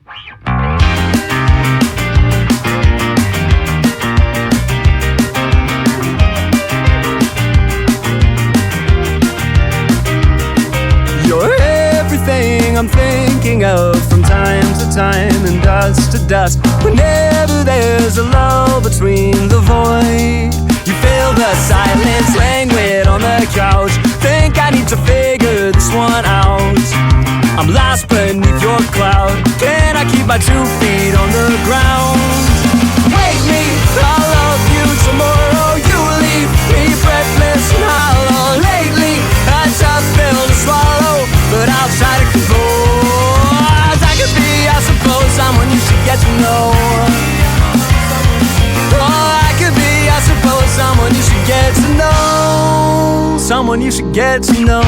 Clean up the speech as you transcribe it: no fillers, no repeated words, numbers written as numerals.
You're everything I'm thinking of from time to time and dust to dust. Whenever there's a lull between the void, you fill the silence, languid on the couch. Think I need to figure this one out. I'm lost beneath your cloud. Can I keep my 2 feet on the ground? Wake me, I'll love you tomorrow. You leave me breathless and hollow. Lately, a tough pill to swallow, but I'll try to compose. I could be, I suppose, someone you should get to know. Oh, I could be, I suppose, someone you should get to know. Someone you should get to know.